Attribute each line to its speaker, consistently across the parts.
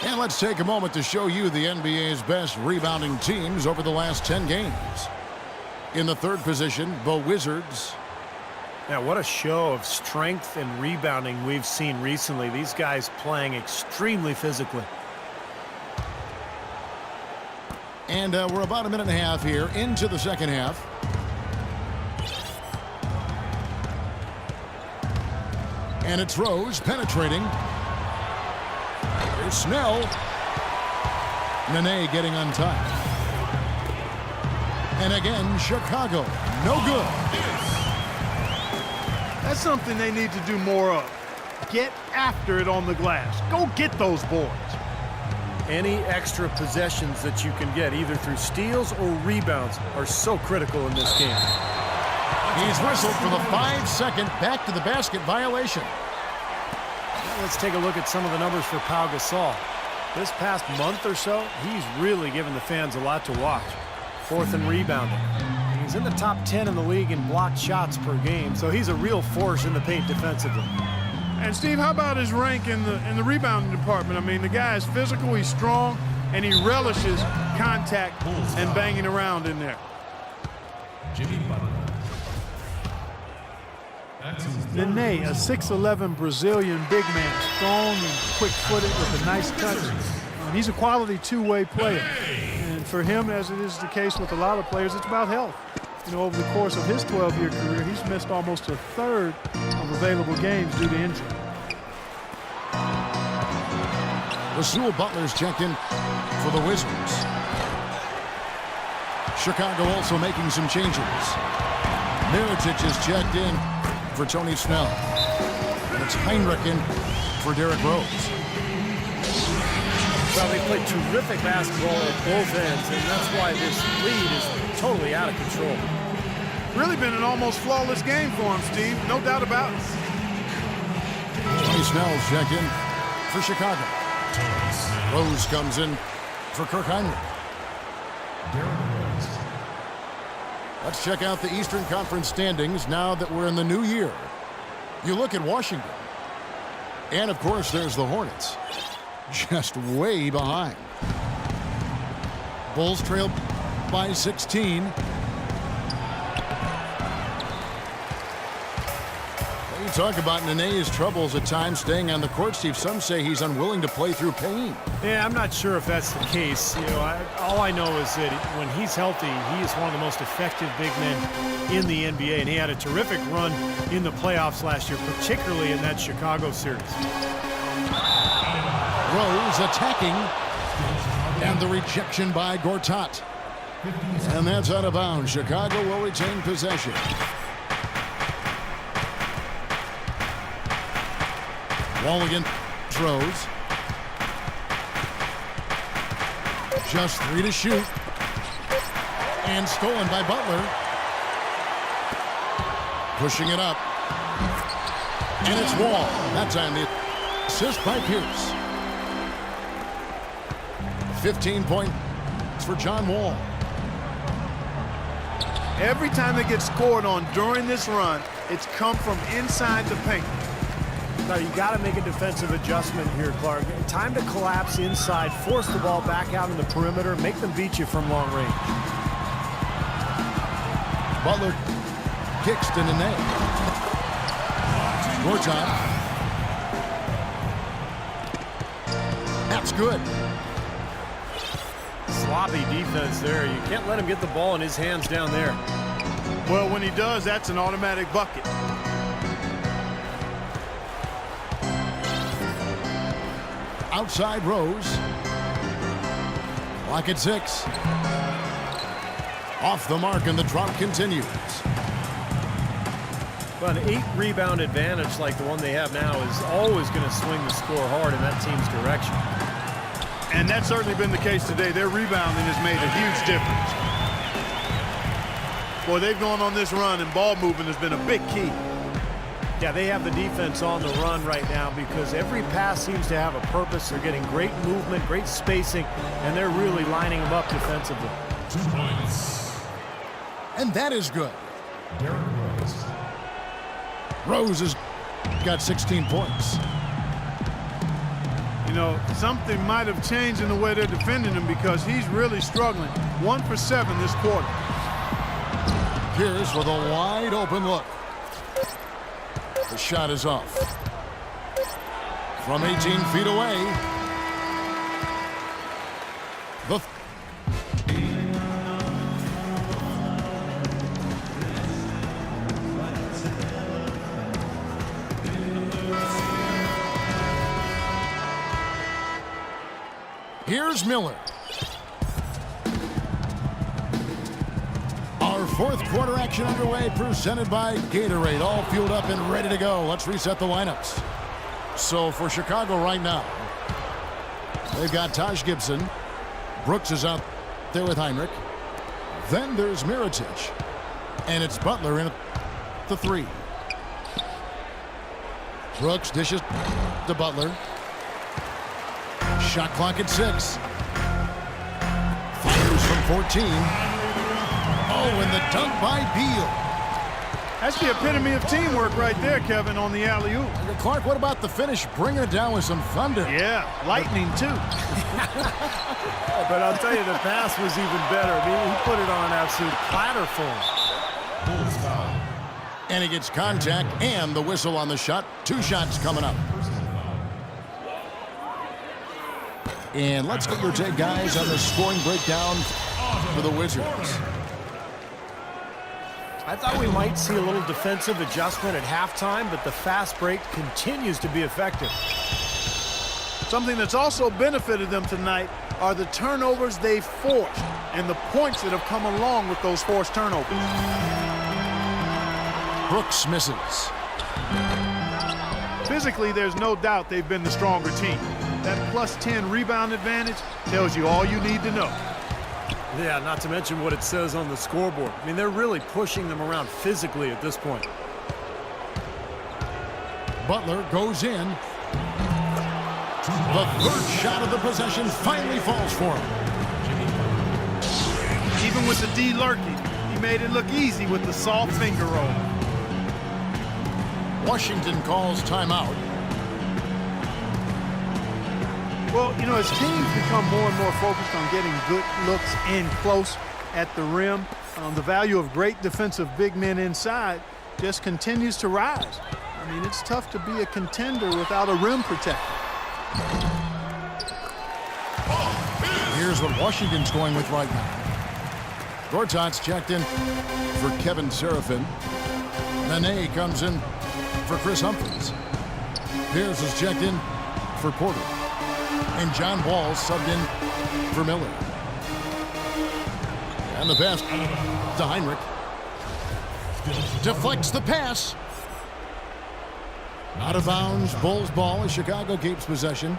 Speaker 1: And let's take a moment to show you the NBA's best rebounding teams over the last 10 games. In the third position, the Wizards.
Speaker 2: Now, what a show of strength and rebounding we've seen recently. These guys playing extremely physically.
Speaker 1: And we're about a minute and a half here into the second half. And it's Rose penetrating. Here's Snell. Nene getting untied. And again, Chicago. No good.
Speaker 3: That's something they need to do more of. Get after it on the glass. Go get those boards.
Speaker 2: Any extra possessions that you can get, either through steals or rebounds, are so critical in this game.
Speaker 1: He's whistled for the 5-second back-to-the-basket violation.
Speaker 2: Now let's take a look at some of the numbers for Pau Gasol. This past month or so, he's really given the fans a lot to watch. Fourth in rebounding. He's in the top 10 in the league in blocked shots per game, so he's a real force in the paint defensively.
Speaker 3: And Steve, how about his rank in the rebounding department? I mean, the guy is physical, he's strong, and he relishes contact and banging around in there. Nene, a 6'11" Brazilian big man, strong and quick-footed with a nice touch. He's a quality two-way player. And for him, as it is the case with a lot of players, it's about health. You know, over the course of his 12-year career, he's missed almost a third of available games due to injury.
Speaker 1: Rasul Butler's checked in for the Wizards. Chicago also making some changes. Mirotic is checked in for Tony Snell. And it's Heinrich in for Derrick Rose.
Speaker 2: Well, they played terrific basketball at both ends, and that's why this lead is totally out of control.
Speaker 3: Really been an almost flawless game for him, Steve. No doubt about it.
Speaker 1: Tony Snell's checked in for Chicago. Rose comes in for Kirk Heinrich. Let's check out the Eastern Conference standings now that we're in the new year. You look at Washington. And, of course, there's the Hornets. Just way behind. Bulls trail by 16. You talk about Nene's troubles at times staying on the court, Steve. Some say he's unwilling to play through pain.
Speaker 2: Yeah, I'm not sure if that's the case. You know, all I know is that when he's healthy, he is one of the most effective big men in the NBA, and he had a terrific run in the playoffs last year, particularly in that Chicago series.
Speaker 1: Rose attacking, and the rejection by Gortat. And that's out of bounds. Chicago will retain possession. Walligan throws. Just 3 to shoot. And stolen by Butler. Pushing it up. And it's Wall. That time the assist by Pierce. 15 points for John Wall.
Speaker 3: Every time they get scored on during this run, it's come from inside the paint.
Speaker 2: Now, you got to make a defensive adjustment here, Clark. Time to collapse inside, force the ball back out in the perimeter, make them beat you from long range.
Speaker 1: Butler kicks to Nene. Gortat. That's good.
Speaker 2: Sloppy defense there. You can't let him get the ball in his hands down there.
Speaker 3: Well, when he does, that's an automatic bucket.
Speaker 1: Outside Rose. Clock at 6. Off the mark, and the drop continues.
Speaker 2: But an 8-rebound advantage like the one they have now is always going to swing the score hard in that team's direction.
Speaker 3: And that's certainly been the case today. Their rebounding has made a huge difference. Boy, they've gone on this run, and ball movement has been a big key.
Speaker 2: Yeah, they have the defense on the run right now because every pass seems to have a purpose. They're getting great movement, great spacing, and they're really lining them up defensively.
Speaker 4: 2 points.
Speaker 1: And that is good.
Speaker 4: Derrick Rose.
Speaker 1: Rose has got 16 points.
Speaker 3: You know, something might have changed in the way they're defending him because he's really struggling. 1 for 7 this quarter.
Speaker 1: Here's with a wide open look. The shot is off. From 18 feet away. The Here's Miller. Our fourth quarter action underway, presented by Gatorade. All fueled up and ready to go. Let's reset the lineups. So for Chicago right now, they've got Taj Gibson. Brooks is out there with Heinrich. Then there's Mirotic. And it's Butler in the 3. Brooks dishes to Butler. Shot clock at 6. Fires from 14. Oh, and the dunk by Beal.
Speaker 3: That's the epitome of teamwork right there, Kevin, on the alley-oop.
Speaker 1: Clark, what about the finish? Bringing it down with some thunder.
Speaker 3: Yeah, lightning, too.
Speaker 2: But I'll tell you, the pass was even better. I mean, he put it on an absolute platter for him.
Speaker 4: Bulls foul.
Speaker 1: And he gets contact and the whistle on the shot. 2 shots coming up. And let's get your take, guys, on the scoring breakdown for the Wizards.
Speaker 2: I thought we might see a little defensive adjustment at halftime, but the fast break continues to be effective.
Speaker 3: Something that's also benefited them tonight are the turnovers they've forced and the points that have come along with those forced turnovers.
Speaker 1: Brooks misses.
Speaker 3: Physically, there's no doubt they've been the stronger team. That plus 10 rebound advantage tells you all you need to know.
Speaker 2: Yeah, not to mention what it says on the scoreboard. I mean, they're really pushing them around physically at this point.
Speaker 1: Butler goes in. The third shot of the possession finally falls for him.
Speaker 3: Even with the D lurking, he made it look easy with the soft finger roll.
Speaker 1: Washington calls timeout.
Speaker 3: Well, you know, as teams become more and more focused on getting good looks in close at the rim, the value of great defensive big men inside just continues to rise. I mean, it's tough to be a contender without a rim protector.
Speaker 1: Here's what Washington's going with right now. Gortat's checked in for Kevin Seraphin. Nene comes in for Chris Humphries. Pierce is checked in for Porter. And John Wall subbed in for Miller. And the pass to Heinrich. Deflects the pass. Out of bounds, Bulls ball as Chicago keeps possession.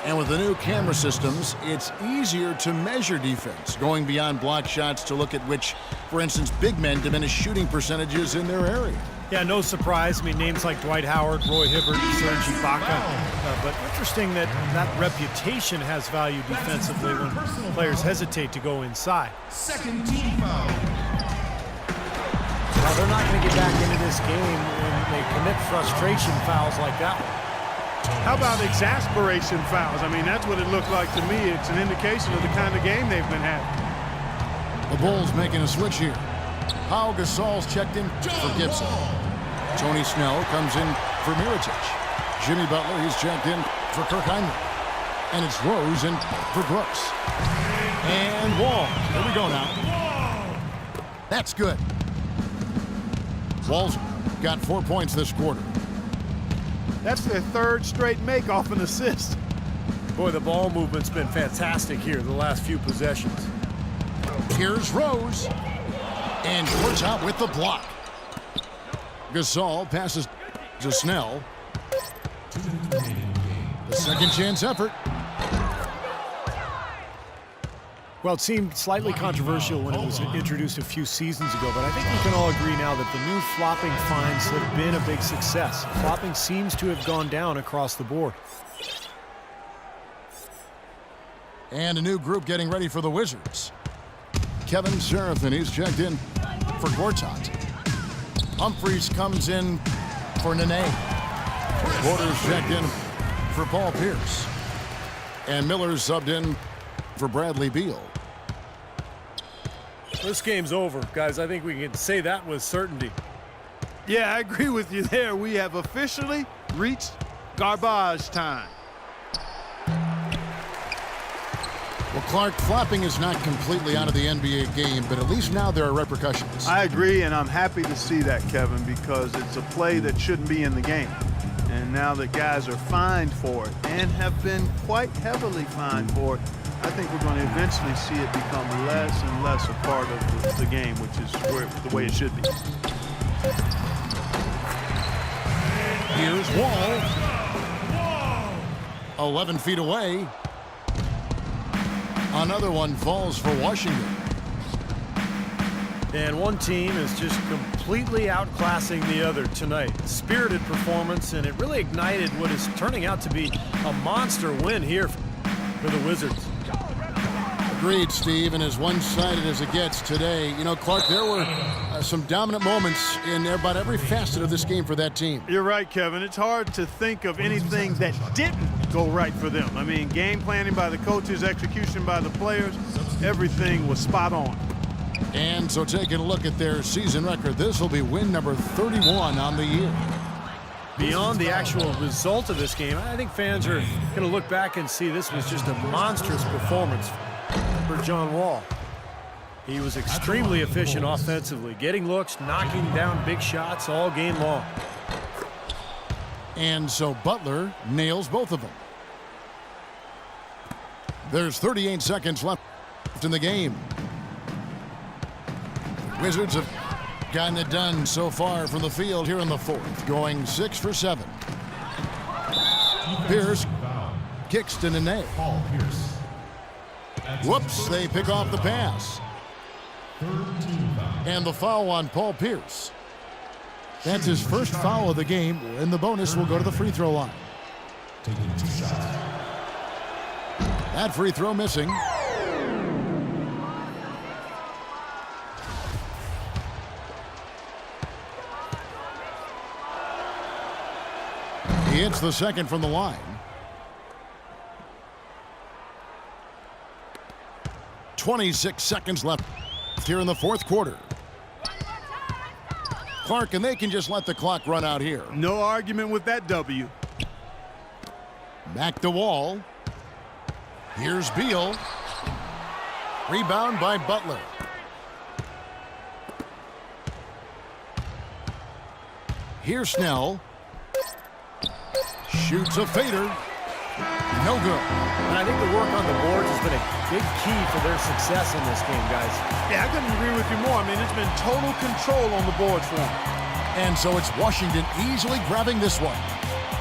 Speaker 1: And with the new camera systems, it's easier to measure defense, going beyond block shots to look at which, for instance, big men diminish shooting percentages in their area.
Speaker 2: Yeah, no surprise. I mean, names like Dwight Howard, Roy Hibbert, Serge Ibaka. But interesting that that reputation has value defensively when players hesitate to go inside.
Speaker 4: Second team foul.
Speaker 2: Now, they're not going to get back into this game when they commit frustration fouls like that one.
Speaker 3: How about exasperation fouls? I mean, that's what it looked like to me. It's an indication of the kind of game they've been having.
Speaker 1: The Bulls making a switch here. Pau Gasol's checked in for Gibson. Tony Snell comes in for Mirotic. Jimmy Butler, he's checked in for Kirk Heinrich. And it's Rose in for Brooks. And Wall. Here we go now. That's good. Wall's got 4 points this quarter.
Speaker 3: That's their third straight make off an assist.
Speaker 2: Boy, the ball movement's been fantastic here the last few possessions.
Speaker 1: Here's Rose. And Gortat with the block. Gasol passes to Snell. The second chance effort.
Speaker 2: Well, it seemed slightly controversial when it was introduced a few seasons ago, but I think we can all agree now that the new flopping fines have been a big success. Flopping seems to have gone down across the board.
Speaker 1: And a new group getting ready for the Wizards. Kevin Seraphin, he's checked in for Gortat. Humphries comes in for Nene. Porter's checked in for Paul Pierce. And Miller's subbed in for Bradley Beal.
Speaker 2: This game's over, guys. I think we can say that with certainty.
Speaker 3: Yeah, I agree with you there. We have officially reached garbage time.
Speaker 1: Well, Clark, flopping is not completely out of the NBA game, but at least now there are repercussions.
Speaker 3: I agree, and I'm happy to see that, Kevin, because it's a play that shouldn't be in the game. And now that guys are fined for it and have been quite heavily fined for it, I think we're going to eventually see it become less and less a part of the game, which is the way it should be.
Speaker 1: Here's Wall. 11 feet away. Another one falls for Washington.
Speaker 2: And one team is just completely outclassing the other tonight. Spirited performance, and it really ignited what is turning out to be a monster win here for the Wizards.
Speaker 1: Agreed, Steve, and as one-sided as it gets today. You know, Clark, there were some dominant moments in about every facet of this game for that team.
Speaker 3: You're right, Kevin. It's hard to think of anything that didn't go right for them. I mean, game planning by the coaches, execution by the players, everything was spot on.
Speaker 1: And so taking a look at their season record, this will be win number 31 on the year.
Speaker 2: Beyond the actual result of this game, I think fans are going to look back and see this was just a monstrous performance for John Wall. He was extremely efficient offensively, getting looks, knocking down big shots all game long.
Speaker 1: And so Butler nails both of them. There's 38 seconds left in the game. Wizards have gotten it done so far from the field here in the fourth, going 6 for 7. Pierce kicks to Nene.
Speaker 4: Paul Pierce.
Speaker 1: Whoops, they pick off the pass. And the foul on Paul Pierce. That's his first foul of the game, and the bonus will go to the free throw line.
Speaker 4: Taking 2 shots.
Speaker 1: That free throw missing. He hits the second from the line. 26 seconds left here in the fourth quarter. Clark, and they can just let the clock run out here.
Speaker 3: No argument with that W.
Speaker 1: Back to Wall. Here's Beal. Rebound by Butler. Here's Snell. Shoots a fader. No good.
Speaker 2: And I think the work on the boards has been a big key for their success in this game, guys.
Speaker 3: Yeah, I couldn't agree with you more. I mean, it's been total control on the boards for them.
Speaker 1: And so it's Washington easily grabbing this one.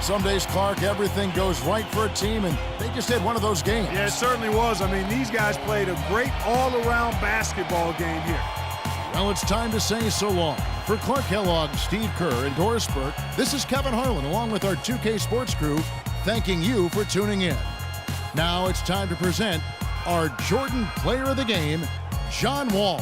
Speaker 1: Some days, Clark, everything goes right for a team, and they just had one of those games.
Speaker 3: Yeah, it certainly was. I mean, these guys played a great all-around basketball game here.
Speaker 1: Well, it's time to say so long. For Clark Kellogg, Steve Kerr, and Doris Burke, this is Kevin Harlan along with our 2K Sports crew, thanking you for tuning in. Now it's time to present our Jordan Player of the Game, John Wall.